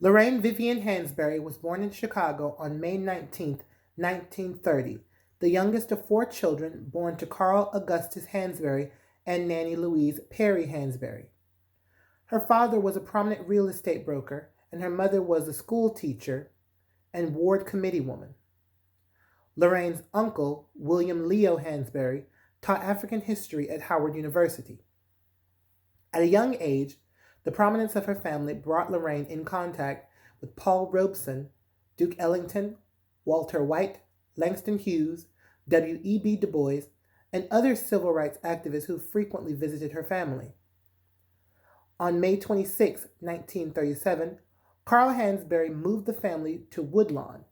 Lorraine Vivian Hansberry was born in Chicago on May 19, 1930, the youngest of four children born to Carl Augustus Hansberry and Nanny Louise Perry Hansberry. Her father was a prominent real estate broker, and her mother was a school teacher and ward committee woman. Lorraine's uncle, William Leo Hansberry, taught African history at Howard University. At a young age, the prominence of her family brought Lorraine in contact with Paul Robeson, Duke Ellington, Walter White, Langston Hughes, W.E.B. Du Bois, and other civil rights activists who frequently visited her family. On May 26, 1937, Carl Hansberry moved the family to Woodlawn,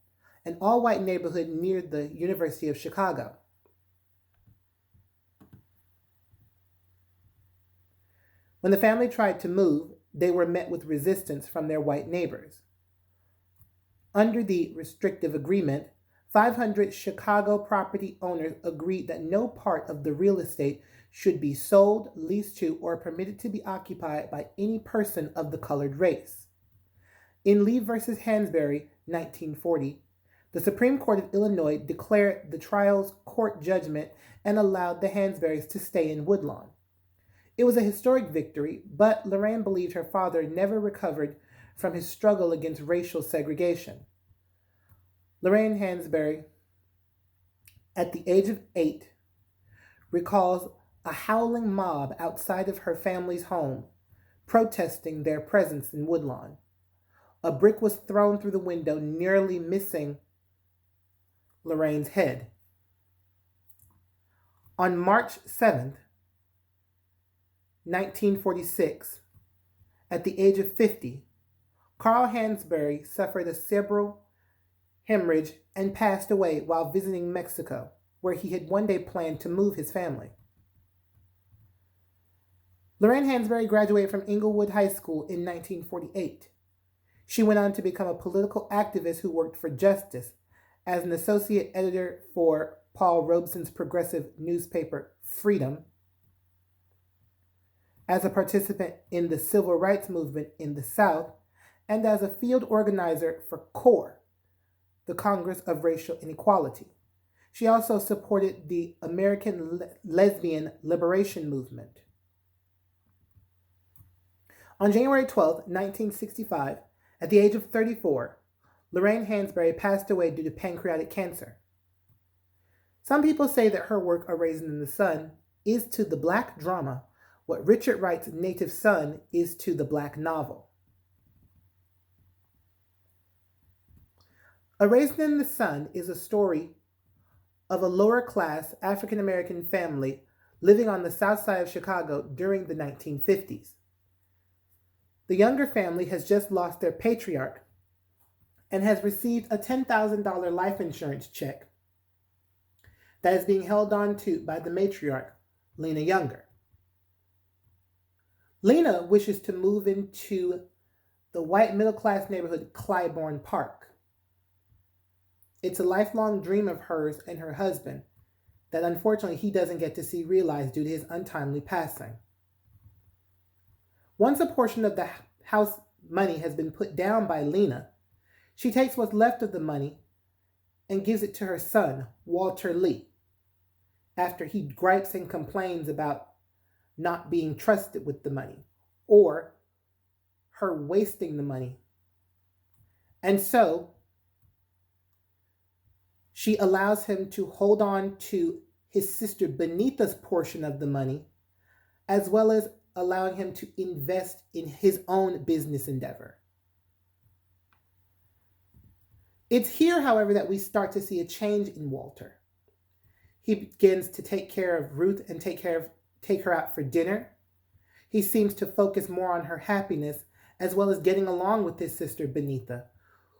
an all-white neighborhood near the University of Chicago. When the family tried to move, they were met with resistance from their white neighbors. Under the restrictive agreement, 500 Chicago property owners agreed that no part of the real estate should be sold, leased to, or permitted to be occupied by any person of the colored race. In Lee v. Hansberry, 1940, the Supreme Court of Illinois declared the trial's court judgment and allowed the Hansberrys to stay in Woodlawn. It was a historic victory, but Lorraine believed her father never recovered from his struggle against racial segregation. Lorraine Hansberry, at the age of 8, recalls a howling mob outside of her family's home, protesting their presence in Woodlawn. A brick was thrown through the window, nearly missing Lorraine's head. On March 7th, 1946, at the age of 50, Carl Hansberry suffered a cerebral hemorrhage and passed away while visiting Mexico, where he had one day planned to move his family. Lorraine Hansberry graduated from Inglewood High School in 1948. She went on to become a political activist who worked for justice as an associate editor for Paul Robeson's progressive newspaper Freedom, as a participant in the civil rights movement in the South, and as a field organizer for CORE, the Congress of Racial Inequality. She also supported the American Lesbian Liberation Movement. On January 12, 1965, at the age of 34, Lorraine Hansberry passed away due to pancreatic cancer. Some people say that her work, A Raisin in the Sun, is to the Black drama what Richard Wright's Native Son is to the Black novel. A Raisin in the Sun is a story of a lower-class African-American family living on the south side of Chicago during the 1950s. The younger family has just lost their patriarch and has received a $10,000 life insurance check that is being held on to by the matriarch, Lena Younger. Lena wishes to move into the white middle-class neighborhood Clybourne Park. It's a lifelong dream of hers and her husband that unfortunately he doesn't get to see realized due to his untimely passing. Once a portion of the house money has been put down by Lena, she takes what's left of the money and gives it to her son, Walter Lee, after he gripes and complains about not being trusted with the money or her wasting the money. And so she allows him to hold on to his sister Benita's portion of the money, as well as allowing him to invest in his own business endeavor. It's here, however, that we start to see a change in Walter. He begins to take care of Ruth and take her out for dinner. He seems to focus more on her happiness, as well as getting along with his sister Benita,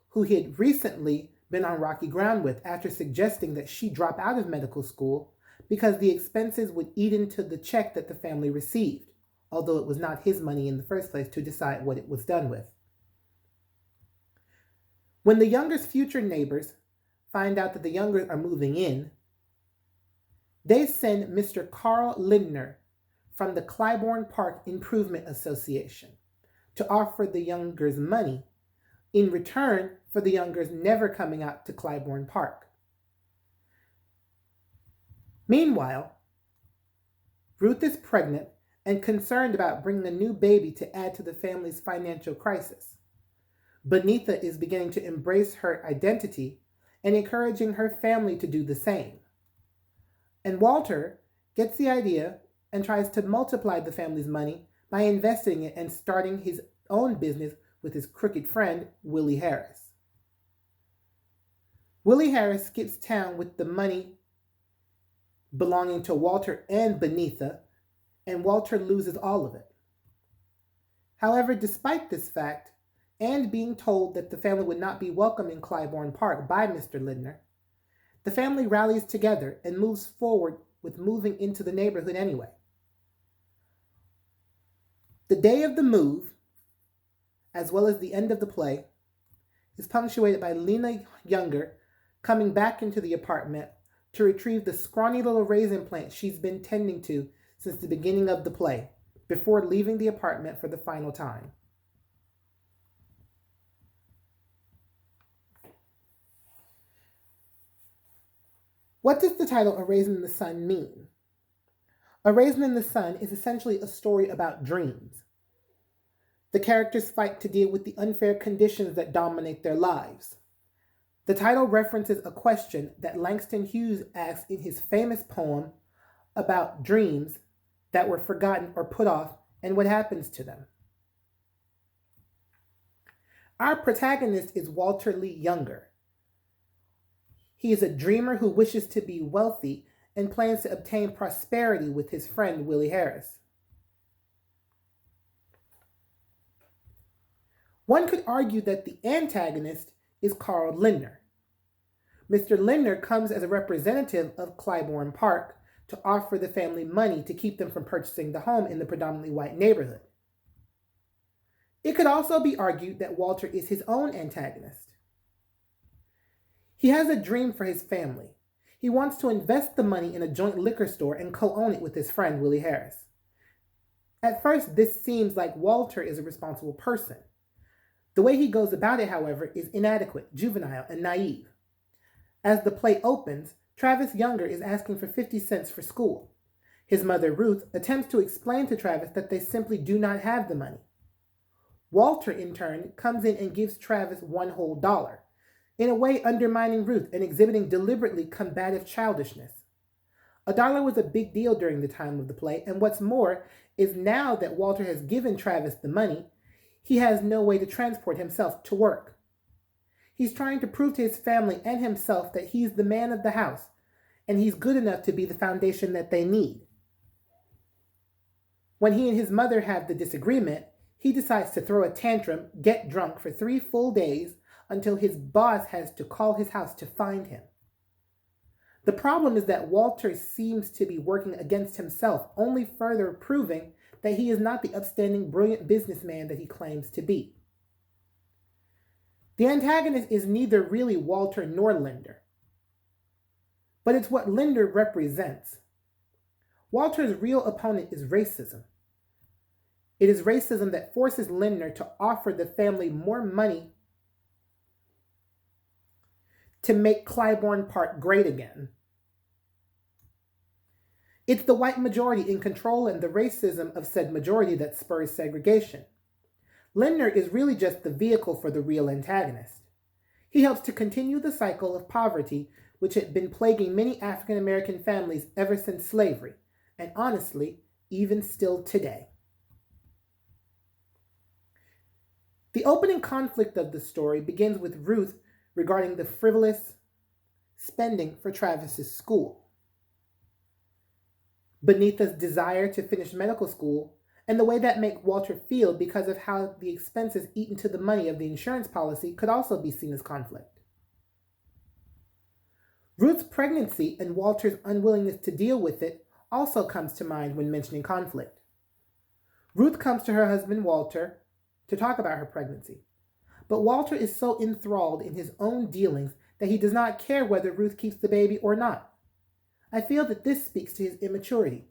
who he had recently been on rocky ground with after suggesting that she drop out of medical school because the expenses would eat into the check that the family received, although it was not his money in the first place to decide what it was done with. When the Youngers' future neighbors find out that the Youngers are moving in, they send Mr. Carl Lindner from the Clybourne Park Improvement Association to offer the Youngers money, in return for the youngers never coming out to Clybourne Park. Meanwhile, Ruth is pregnant and concerned about bringing a new baby to add to the family's financial crisis. Benita is beginning to embrace her identity and encouraging her family to do the same. And Walter gets the idea and tries to multiply the family's money by investing it and starting his own business with his crooked friend, Willie Harris. Willie Harris skips town with the money belonging to Walter and Benita, and Walter loses all of it. However, despite this fact, and being told that the family would not be welcome in Clybourne Park by Mr. Lindner, the family rallies together and moves forward with moving into the neighborhood anyway. The day of the move, as well as the end of the play, is punctuated by Lena Younger coming back into the apartment to retrieve the scrawny little raisin plant she's been tending to since the beginning of the play, before leaving the apartment for the final time. What does the title A Raisin in the Sun mean? A Raisin in the Sun is essentially a story about dreams. The characters fight to deal with the unfair conditions that dominate their lives. The title references a question that Langston Hughes asks in his famous poem about dreams that were forgotten or put off and what happens to them. Our protagonist is Walter Lee Younger. He is a dreamer who wishes to be wealthy and plans to obtain prosperity with his friend Willie Harris. One could argue that the antagonist is Carl Lindner. Mr. Lindner comes as a representative of Clybourne Park to offer the family money to keep them from purchasing the home in the predominantly white neighborhood. It could also be argued that Walter is his own antagonist. He has a dream for his family. He wants to invest the money in a joint liquor store and co-own it with his friend Willie Harris. At first, this seems like Walter is a responsible person. The way he goes about it, however, is inadequate, juvenile, and naive. As the play opens, Travis Younger is asking for 50 cents for school. His mother, Ruth, attempts to explain to Travis that they simply do not have the money. Walter, in turn, comes in and gives Travis $1 whole, in a way undermining Ruth and exhibiting deliberately combative childishness. $1 was a big deal during the time of the play, and what's more is now that Walter has given Travis the money, he has no way to transport himself to work. He's trying to prove to his family and himself that he's the man of the house, and he's good enough to be the foundation that they need. When he and his mother have the disagreement, he decides to throw a tantrum, get drunk for 3 full days, until his boss has to call his house to find him. The problem is that Walter seems to be working against himself, only further proving that he is not the upstanding, brilliant businessman that he claims to be. The antagonist is neither really Walter nor Lindner, but it's what Lindner represents. Walter's real opponent is racism. It is racism that forces Lindner to offer the family more money to make Clybourne Park great again. It's the white majority in control and the racism of said majority that spurs segregation. Lindner is really just the vehicle for the real antagonist. He helps to continue the cycle of poverty which had been plaguing many African American families ever since slavery, and honestly, even still today. The opening conflict of the story begins with Ruth regarding the frivolous spending for Travis's school, Benita's desire to finish medical school, and the way that makes Walter feel because of how the expenses eat into the money of the insurance policy could also be seen as conflict. Ruth's pregnancy and Walter's unwillingness to deal with it also comes to mind when mentioning conflict. Ruth comes to her husband Walter to talk about her pregnancy, but Walter is so enthralled in his own dealings that he does not care whether Ruth keeps the baby or not. I feel that this speaks to his immaturity.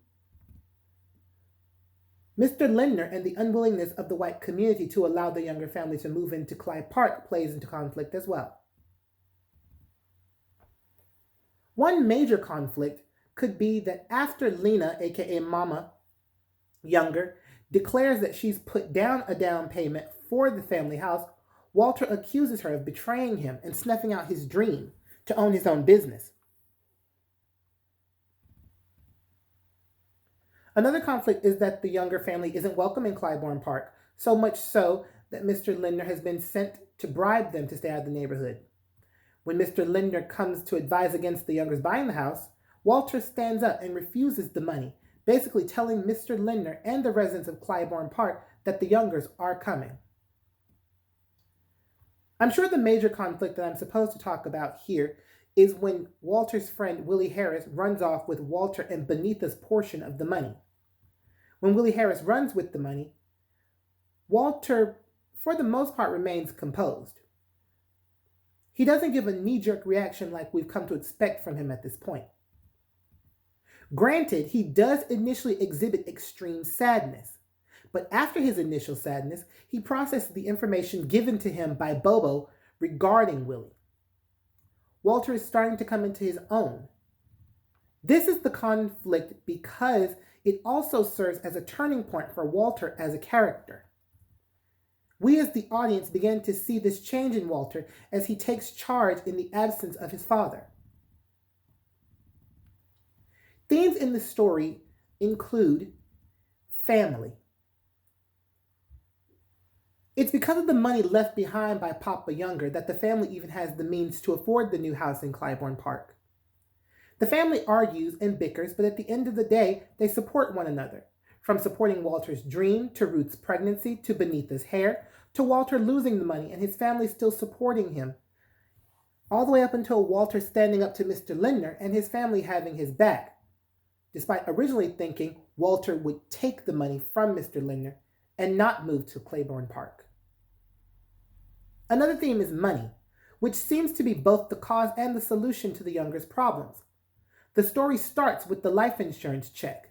Mr. Lindner and the unwillingness of the white community to allow the younger family to move into Clyde Park plays into conflict as well. One major conflict could be that after Lena, aka Mama Younger, declares that she's put down a down payment for the family house, Walter accuses her of betraying him and snuffing out his dream to own his own business. Another conflict is that the Younger family isn't welcome in Clybourne Park, so much so that Mr. Lindner has been sent to bribe them to stay out of the neighborhood. When Mr. Lindner comes to advise against the Youngers buying the house, Walter stands up and refuses the money, basically telling Mr. Lindner and the residents of Clybourne Park that the Youngers are coming. I'm sure the major conflict that I'm supposed to talk about here is when Walter's friend Willie Harris runs off with Walter and Benita's portion of the money. When Willie Harris runs with the money, Walter, for the most part, remains composed. He doesn't give a knee-jerk reaction like we've come to expect from him at this point. Granted, he does initially exhibit extreme sadness, but after his initial sadness, he processes the information given to him by Bobo regarding Willie. Walter is starting to come into his own. This is the conflict because it also serves as a turning point for Walter as a character. We as the audience begin to see this change in Walter as he takes charge in the absence of his father. Themes in the story include family. It's because of the money left behind by Papa Younger that the family even has the means to afford the new house in Clybourne Park. The family argues and bickers, but at the end of the day, they support one another. From supporting Walter's dream, to Ruth's pregnancy, to Benita's hair, to Walter losing the money and his family still supporting him. All the way up until Walter standing up to Mr. Lindner and his family having his back, despite originally thinking Walter would take the money from Mr. Lindner and not move to Clybourne Park. Another theme is money, which seems to be both the cause and the solution to the Youngers' problems. The story starts with the life insurance check.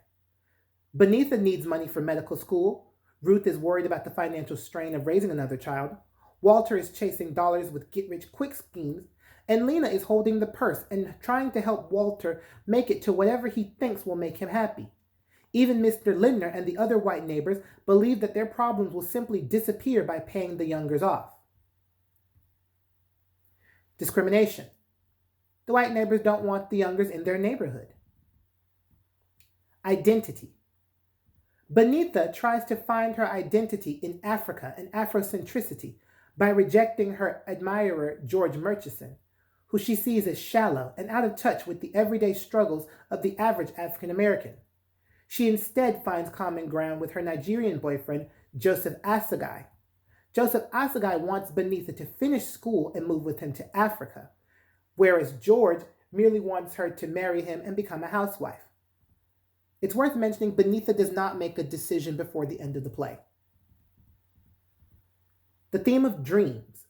Benita needs money for medical school. Ruth is worried about the financial strain of raising another child. Walter is chasing dollars with get-rich-quick schemes. And Lena is holding the purse and trying to help Walter make it to whatever he thinks will make him happy. Even Mr. Lindner and the other white neighbors believe that their problems will simply disappear by paying the Youngers off. Discrimination. The white neighbors don't want the Youngers in their neighborhood. Identity. Benita tries to find her identity in Africa and Afrocentricity by rejecting her admirer, George Murchison, who she sees as shallow and out of touch with the everyday struggles of the average African American. She instead finds common ground with her Nigerian boyfriend, Joseph Asagai. Joseph Asagai wants Benita to finish school and move with him to Africa, whereas George merely wants her to marry him and become a housewife. It's worth mentioning Benita does not make a decision before the end of the play. The theme of dreams.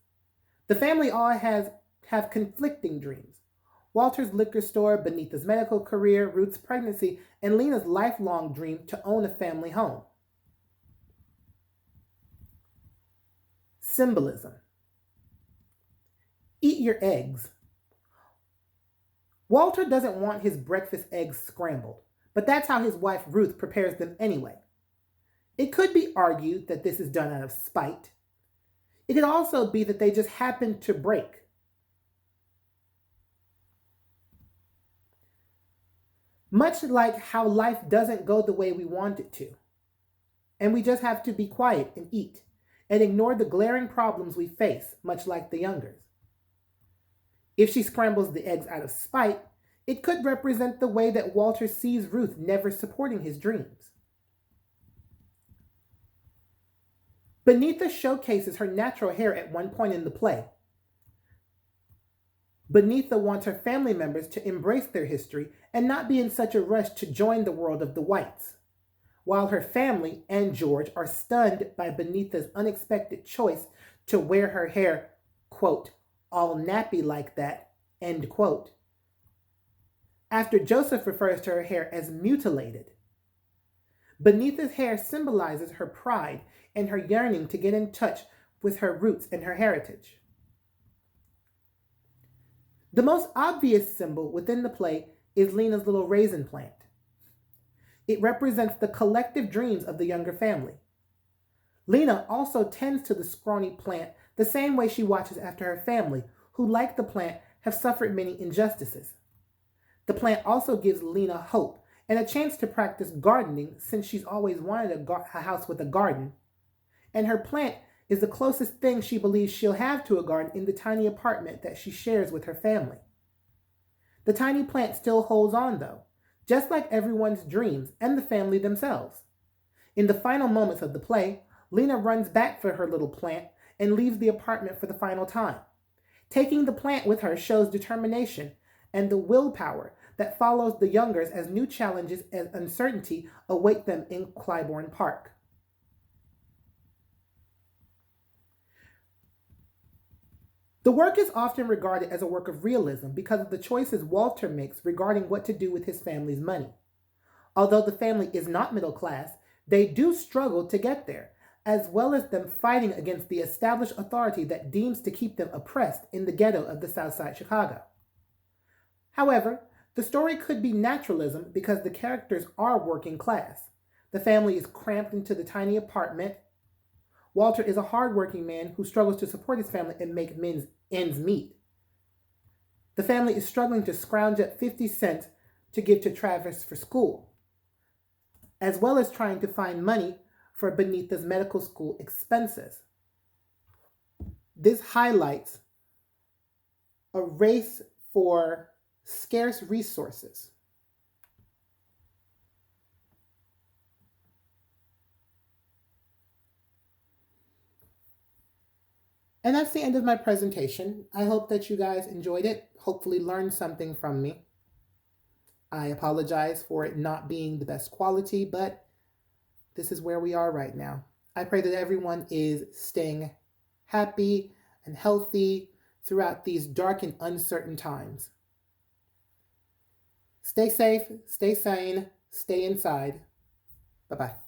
The family all have conflicting dreams. Walter's liquor store, Benita's medical career, Ruth's pregnancy, and Lena's lifelong dream to own a family home. Symbolism. Eat your eggs. Walter doesn't want his breakfast eggs scrambled, but that's how his wife Ruth prepares them anyway. It could be argued that this is done out of spite. It could also be that they just happen to break. Much like how life doesn't go the way we want it to, and we just have to be quiet and eat, and ignore the glaring problems we face, much like the Youngers. If she scrambles the eggs out of spite, it could represent the way that Walter sees Ruth never supporting his dreams. Benita showcases her natural hair at one point in the play. Benita wants her family members to embrace their history and not be in such a rush to join the world of the whites, while her family and George are stunned by Benita's unexpected choice to wear her hair, quote, all nappy like that, end quote, after Joseph refers to her hair as mutilated. Beneatha's hair symbolizes her pride and her yearning to get in touch with her roots and her heritage. The most obvious symbol within the play is Lena's little raisin plant. It represents the collective dreams of the younger family. Lena also tends to the scrawny plant the same way she watches after her family, who, like the plant, have suffered many injustices. The plant also gives Lena hope and a chance to practice gardening since she's always wanted a house with a garden. And her plant is the closest thing she believes she'll have to a garden in the tiny apartment that she shares with her family. The tiny plant still holds on, though, just like everyone's dreams and the family themselves. In the final moments of the play, Lena runs back for her little plant and leaves the apartment for the final time. Taking the plant with her shows determination and the willpower that follows the youngers as new challenges and uncertainty await them in Clybourne Park. The work is often regarded as a work of realism because of the choices Walter makes regarding what to do with his family's money. Although the family is not middle class, they do struggle to get there, as well as them fighting against the established authority that deems to keep them oppressed in the ghetto of the South Side Chicago. However, the story could be naturalism because the characters are working class. The family is cramped into the tiny apartment. Walter is a hardworking man who struggles to support his family and make ends meet. The family is struggling to scrounge up 50 cents to give to Travis for school, as well as trying to find money for Beneatha's medical school expenses. This highlights a race for scarce resources. And that's the end of my presentation. I hope that you guys enjoyed it, hopefully learned something from me. I apologize for it not being the best quality, but this is where we are right now. I pray that everyone is staying happy and healthy throughout these dark and uncertain times. Stay safe, stay sane, stay inside. Bye-bye.